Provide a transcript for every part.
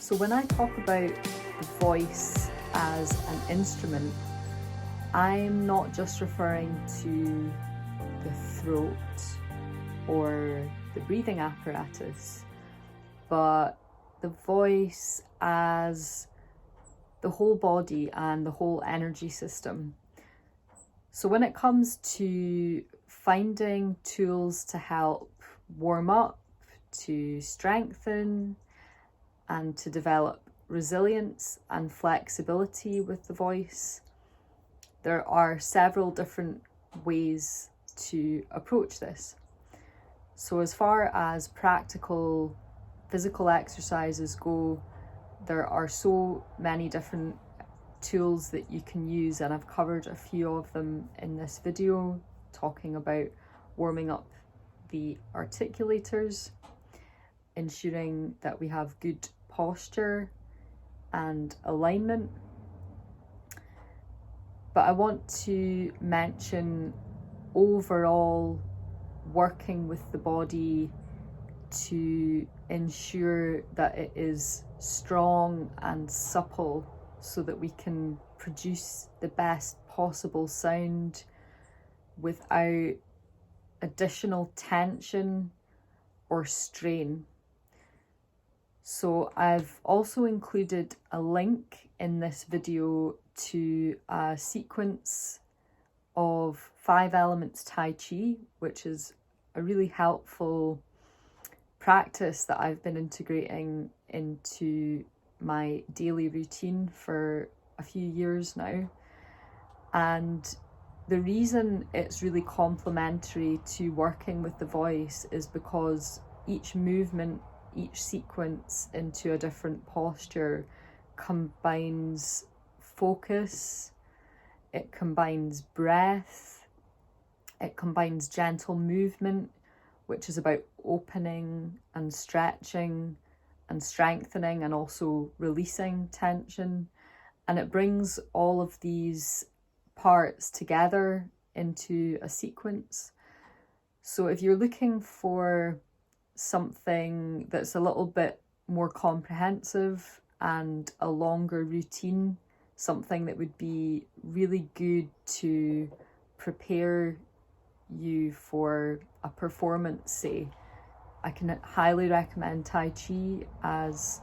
So when I talk about the voice as an instrument, I'm not just referring to the throat or the breathing apparatus, but the voice as the whole body and the whole energy system. So when it comes to finding tools to help warm up, to strengthen, and to develop resilience and flexibility with the voice, there are several different ways to approach this. So as far as practical physical exercises go, there are so many different tools that you can use, and I've covered a few of them in this video, talking about warming up the articulators, ensuring that we have good posture and alignment. But I want to mention overall working with the body to ensure that it is strong and supple so that we can produce the best possible sound without additional tension or strain. So I've also included a link in this video to a sequence of 5 Elements Tai Chi, which is a really helpful practice that I've been integrating into my daily routine for a few years now. And the reason it's really complementary to working with the voice is because each movement, each sequence into a different posture combines focus, it combines breath, it combines gentle movement, which is about opening and stretching and strengthening and also releasing tension. And it brings all of these parts together into a sequence. So if you're looking for something that's a little bit more comprehensive and a longer routine, something that would be really good to prepare you for a performance, say, I can highly recommend Tai Chi as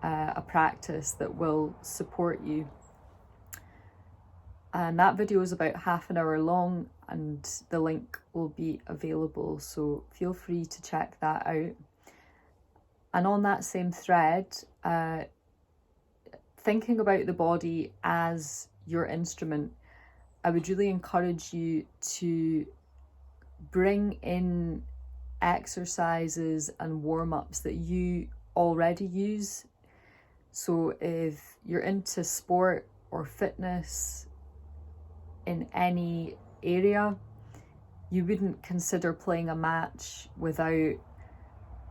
a practice that will support you. And that video is about half an hour long, and the link will be available, so feel free to check that out. And on that same thread, thinking about the body as your instrument, I would really encourage you to bring in exercises and warm-ups that you already use. So if you're into sport or fitness in any area, you wouldn't consider playing a match without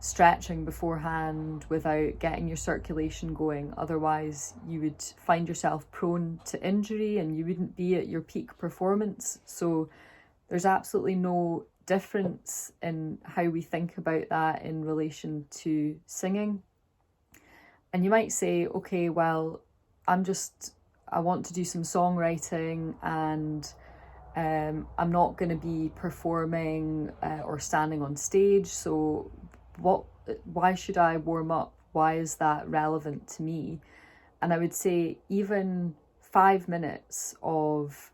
stretching beforehand, without getting your circulation going. Otherwise you would find yourself prone to injury and you wouldn't be at your peak performance. So there's absolutely no difference in how we think about that in relation to singing. And you might say, okay, well, I want to do some songwriting and I'm not going to be performing or standing on stage, so why should I warm up? Why is that relevant to me? And I would say even 5 minutes of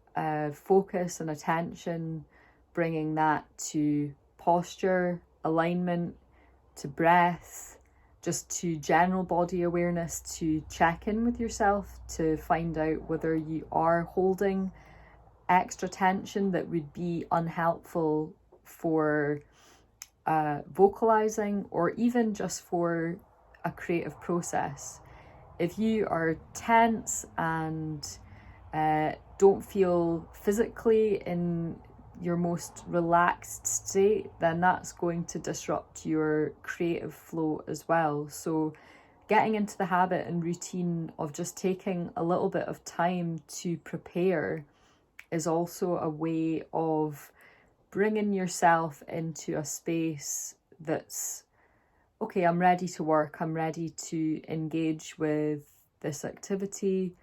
focus and attention, bringing that to posture, alignment, to breath, just to general body awareness, to check in with yourself to find out whether you are holding extra tension that would be unhelpful for vocalizing or even just for a creative process. If you are tense and don't feel physically in your most relaxed state, then that's going to disrupt your creative flow as well. So getting into the habit and routine of just taking a little bit of time to prepare is also a way of bringing yourself into a space that's okay, I'm ready to work, I'm ready to engage with this activity,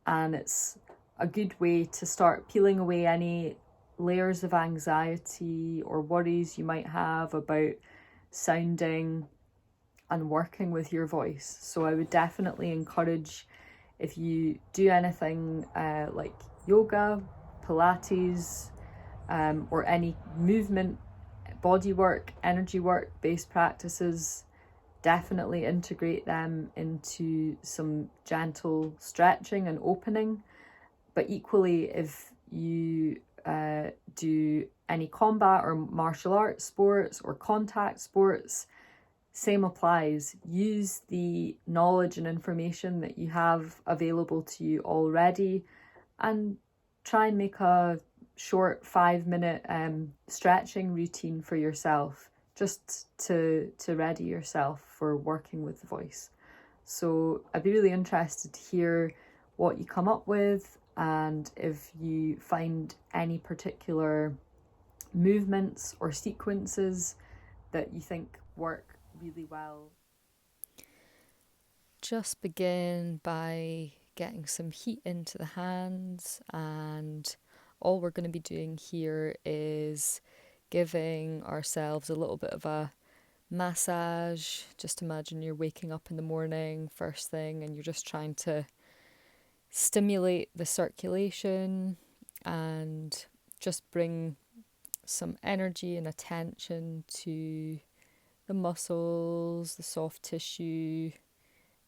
and it's a good way to start peeling away any layers of anxiety or worries you might have about sounding and working with your voice. So I would definitely encourage, if you do anything like yoga, Pilates, or any movement, body work, energy work based practices, definitely integrate them into some gentle stretching and opening. But equally, if you do any combat or martial arts sports or contact sports, same applies. Use the knowledge and information that you have available to you already, and try and make a short 5-minute stretching routine for yourself, just to ready yourself for working with the voice. So I'd be really interested to hear what you come up with, and if you find any particular movements or sequences that you think work really well. Just begin by getting some heat into the hands, and all we're going to be doing here is giving ourselves a little bit of a massage. Just imagine you're waking up in the morning first thing and you're just trying to stimulate the circulation and just bring some energy and attention to the muscles, the soft tissue,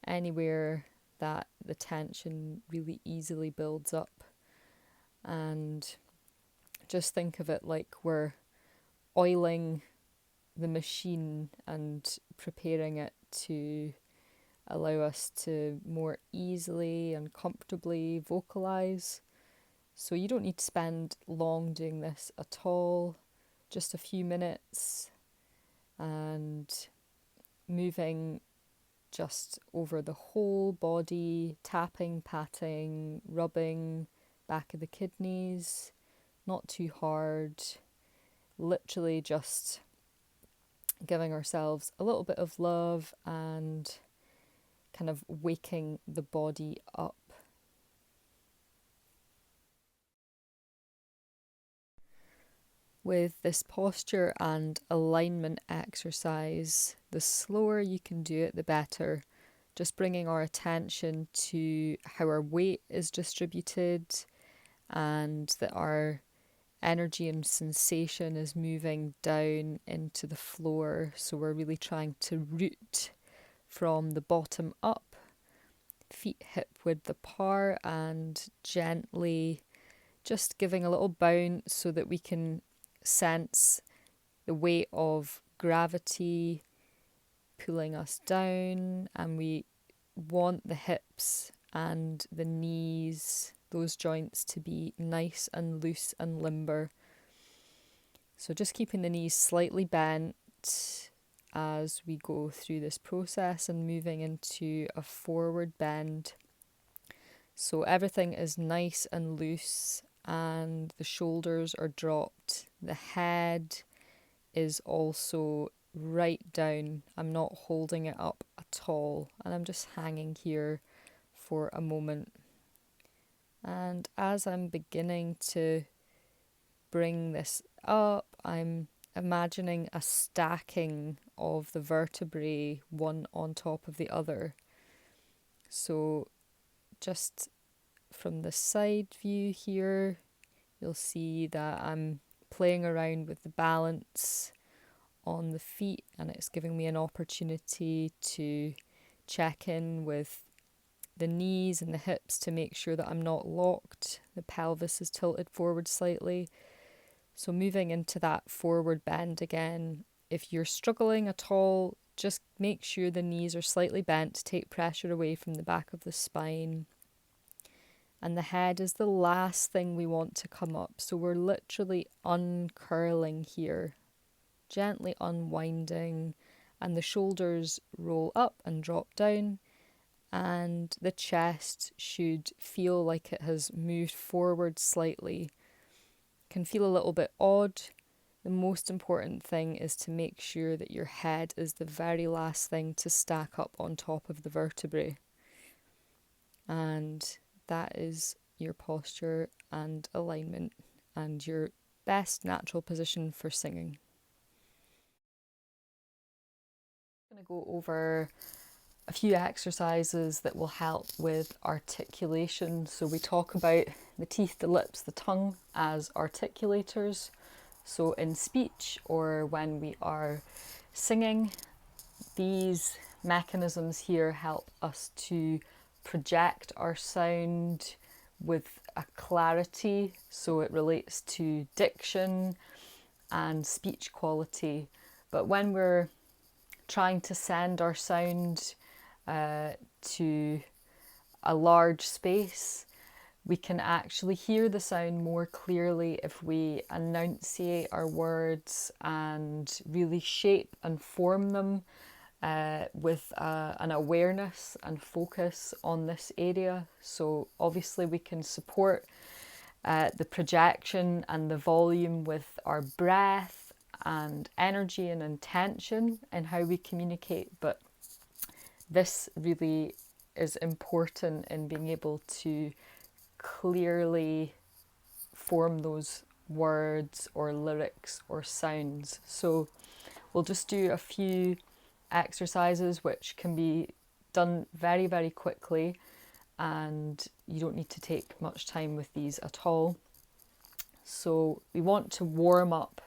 anywhere that the tension really easily builds up. And just think of it like we're oiling the machine and preparing it to allow us to more easily and comfortably vocalize. So you don't need to spend long doing this at all, just a few minutes, and moving just over the whole body, tapping, patting, rubbing back of the kidneys, not too hard, literally just giving ourselves a little bit of love and kind of waking the body up. With this posture and alignment exercise, the slower you can do it, the better. Just bringing our attention to how our weight is distributed and that our energy and sensation is moving down into the floor. So we're really trying to root from the bottom up, feet hip width apart, and gently just giving a little bounce so that we can sense the weight of gravity pulling us down, and we want the hips and the knees, those joints, to be nice and loose and limber. So just keeping the knees slightly bent as we go through this process and moving into a forward bend. So everything is nice and loose and the shoulders are dropped. The head is also right down. I'm not holding it up at all, and I'm just hanging here for a moment. And as I'm beginning to bring this up, I'm imagining a stacking of the vertebrae, one on top of the other. So just from the side view here, you'll see that I'm playing around with the balance on the feet, and it's giving me an opportunity to check in with the knees and the hips to make sure that I'm not locked. The pelvis is tilted forward slightly. So moving into that forward bend again. If you're struggling at all, just make sure the knees are slightly bent to take pressure away from the back of the spine. And the head is the last thing we want to come up. So we're literally uncurling here, gently unwinding, and the shoulders roll up and drop down, and the chest should feel like it has moved forward slightly. Can feel a little bit odd, The most important thing is to make sure that your head is the very last thing to stack up on top of the vertebrae. And that is your posture and alignment and your best natural position for singing. I'm going to go over a few exercises that will help with articulation. So we talk about the teeth, the lips, the tongue as articulators. So in speech or when we are singing, these mechanisms here help us to project our sound with a clarity. So it relates to diction and speech quality. But when we're trying to send our sound to a large space, we can actually hear the sound more clearly if we enunciate our words and really shape and form them with an awareness and focus on this area. So obviously we can support the projection and the volume with our breath and energy and intention in how we communicate, but this really is important in being able to clearly form those words or lyrics or sounds. So we'll just do a few exercises which can be done very, very quickly, and you don't need to take much time with these at all. So we want to warm up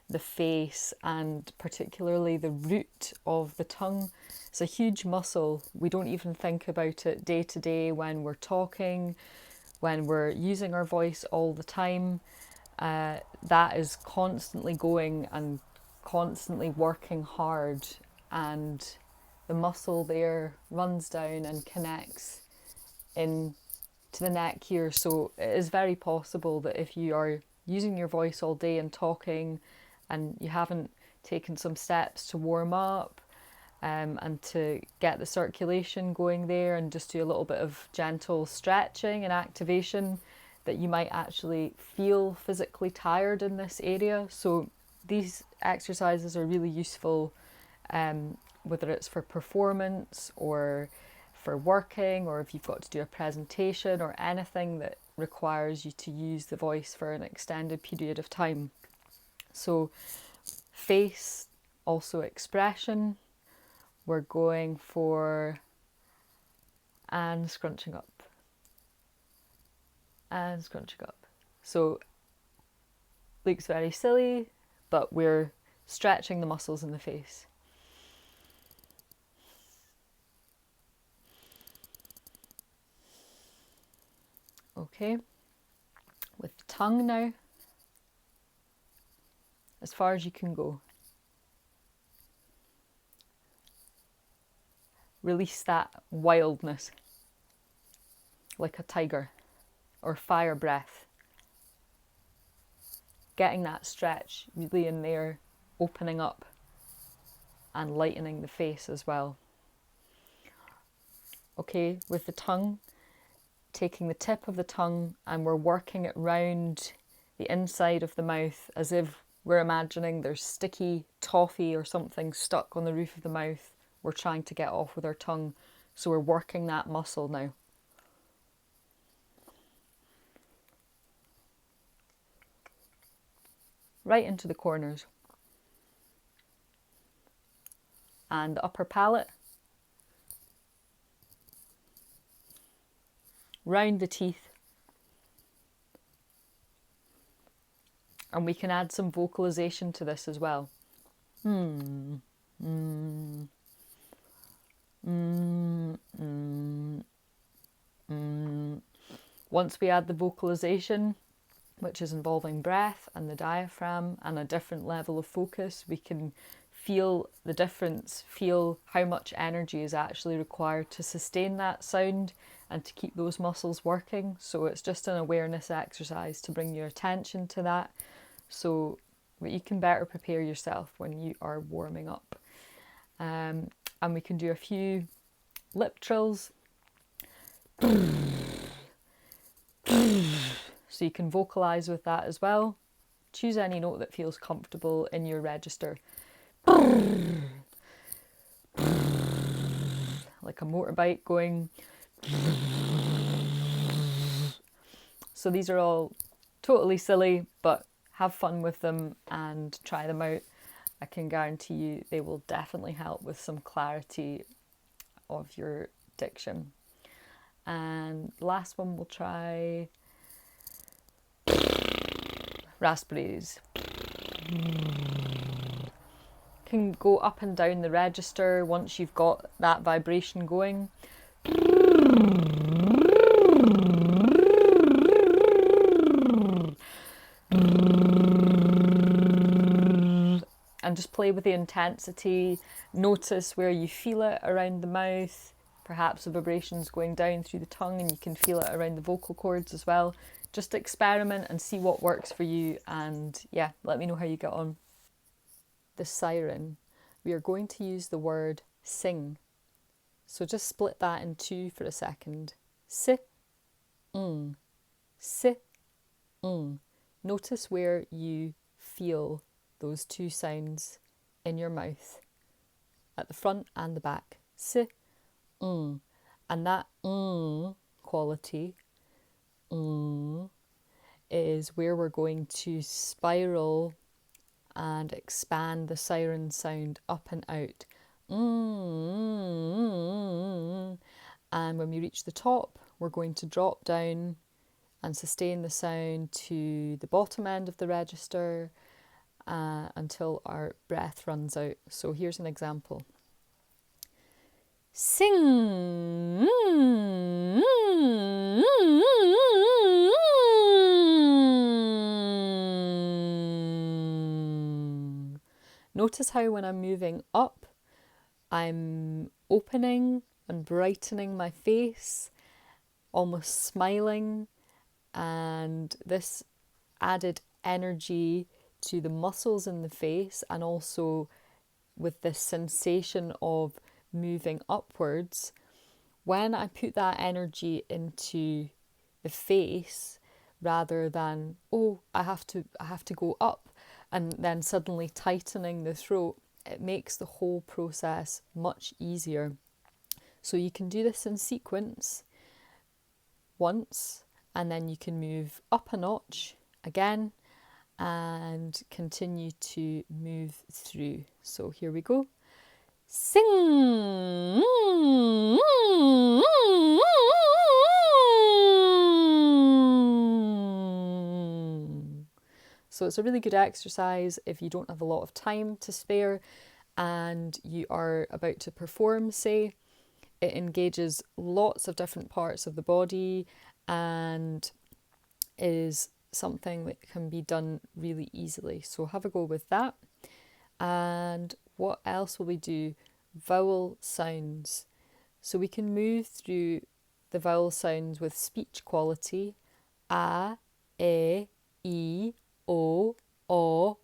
the face and particularly the root of the tongue. It's a huge muscle. We don't even think about it day to day when we're talking, when we're using our voice all the time. That is constantly going and constantly working hard, and the muscle there runs down and connects in to the neck here. So it is very possible that if you are using your voice all day and talking and you haven't taken some steps to warm up and to get the circulation going there and just do a little bit of gentle stretching and activation, that you might actually feel physically tired in this area. So these exercises are really useful, whether it's for performance or for working, or if you've got to do a presentation or anything that requires you to use the voice for an extended period of time. So face, also expression, we're going for and scrunching up and scrunching up. So looks very silly, but we're stretching the muscles in the face. Okay, with the tongue now, as far as you can go. Release that wildness, like a tiger, or fire breath. Getting that stretch really in there, opening up and lightening the face as well. Okay, with the tongue, taking the tip of the tongue and we're working it round the inside of the mouth as if we're imagining there's sticky toffee or something stuck on the roof of the mouth we're trying to get off with our tongue. So we're working that muscle now. Right into the corners. And the upper palate. Round the teeth. And we can add some vocalization to this as well. Once we add the vocalization, which is involving breath and the diaphragm and a different level of focus, we can feel the difference, feel how much energy is actually required to sustain that sound and to keep those muscles working. So it's just an awareness exercise to bring your attention to that, so that you can better prepare yourself when you are warming up. And we can do a few lip trills. So you can vocalize with that as well. choose any note that feels comfortable in your register. Like a motorbike going. So these are all totally silly, but have fun with them and try them out. I can guarantee you they will definitely help with some clarity of your diction. And last one, we'll try Raspberries. Can go up and down the register once you've got that vibration going. And just play with the intensity. Notice where you feel it around the mouth. Perhaps the vibrations going down through the tongue and you can feel it around the vocal cords as well. Just experiment and see what works for you, and yeah, let me know how you get on. The siren, we are going to use the word sing. So just split that in two for a second. Si, si, Notice where you feel those two sounds in your mouth, at the front and the back. Si, and that quality is where we're going to spiral and expand the siren sound up and out. And when we reach the top, we're going to drop down and sustain the sound to the bottom end of the register until our breath runs out. So here's an example. Sing. Notice how when I'm moving up, I'm opening and brightening my face, almost smiling, and this added energy to the muscles in the face, and also with this sensation of moving upwards. When I put that energy into the face, rather than, oh, I have to go up, and then suddenly tightening the throat, it makes the whole process much easier. So you can do this in sequence once, and then you can move up a notch again and continue to move through. So here we go. Sing. So it's a really good exercise if you don't have a lot of time to spare and you are about to perform, say. It engages lots of different parts of the body and is something that can be done really easily. So have a go with that. And what else will we do? Vowel sounds. So we can move through the vowel sounds with speech quality. A, E, I, O,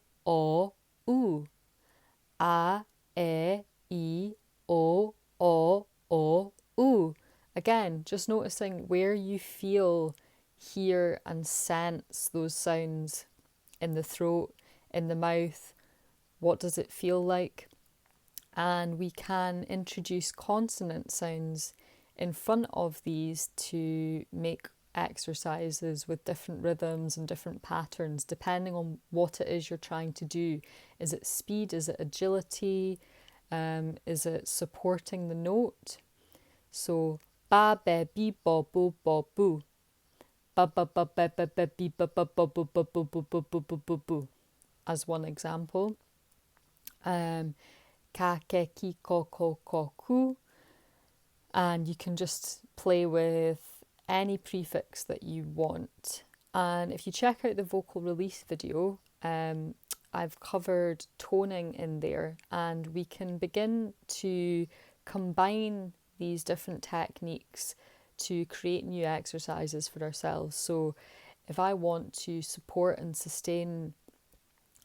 U. A, E, I, O, U. Again, just noticing where you feel, hear and sense those sounds in the throat, in the mouth. What does it feel like? And we can introduce consonant sounds in front of these to make exercises with different rhythms and different patterns, depending on what it is you're trying to do. Is it speed? Is it agility? Is it supporting the note? So, ba, be, bi, bo, bo, boo. Ba, ba, ba, be, be, be, bi, ba, ba, bo, bo, bo, bo, bo, bo, bo, bo, boo. As one example. Ka, ke, ki, ko, ku. And you can just play with any prefix that you want. And if you check out the vocal release video, I've covered toning in there, and we can begin to combine these different techniques to create new exercises for ourselves. So if I want to support and sustain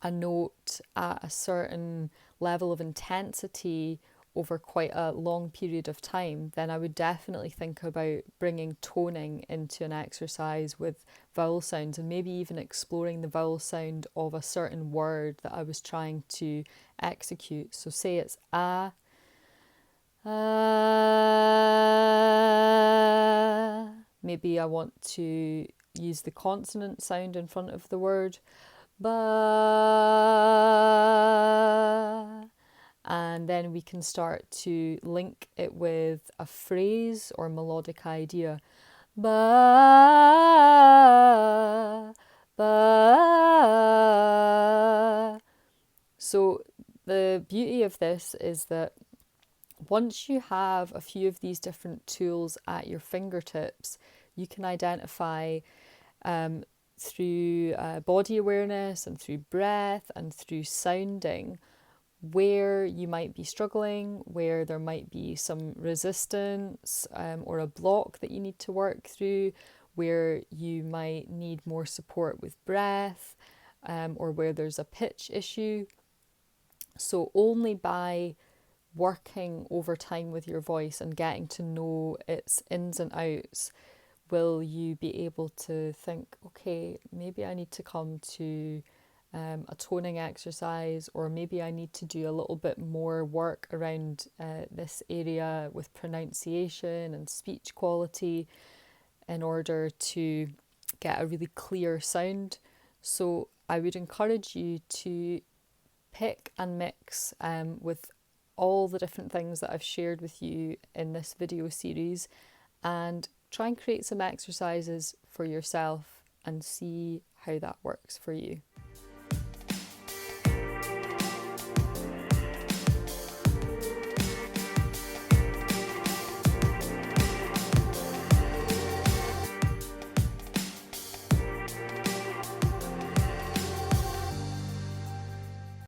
a note at a certain level of intensity over quite a long period of time, then I would definitely think about bringing toning into an exercise with vowel sounds, and maybe even exploring the vowel sound of a certain word that I was trying to execute. So say it's a, maybe I want to use the consonant sound in front of the word, ba, and then we can start to link it with a phrase or melodic idea. Ba, ba. So the beauty of this is that once you have a few of these different tools at your fingertips, you can identify through body awareness and through breath and through sounding where you might be struggling, where there might be some resistance or a block that you need to work through, where you might need more support with breath, or where there's a pitch issue. So only by working over time with your voice and getting to know its ins and outs will you be able to think, okay, maybe I need to come to a toning exercise, or maybe I need to do a little bit more work around this area with pronunciation and speech quality in order to get a really clear sound. So I would encourage you to pick and mix with all the different things that I've shared with you in this video series, and try and create some exercises for yourself and see how that works for you.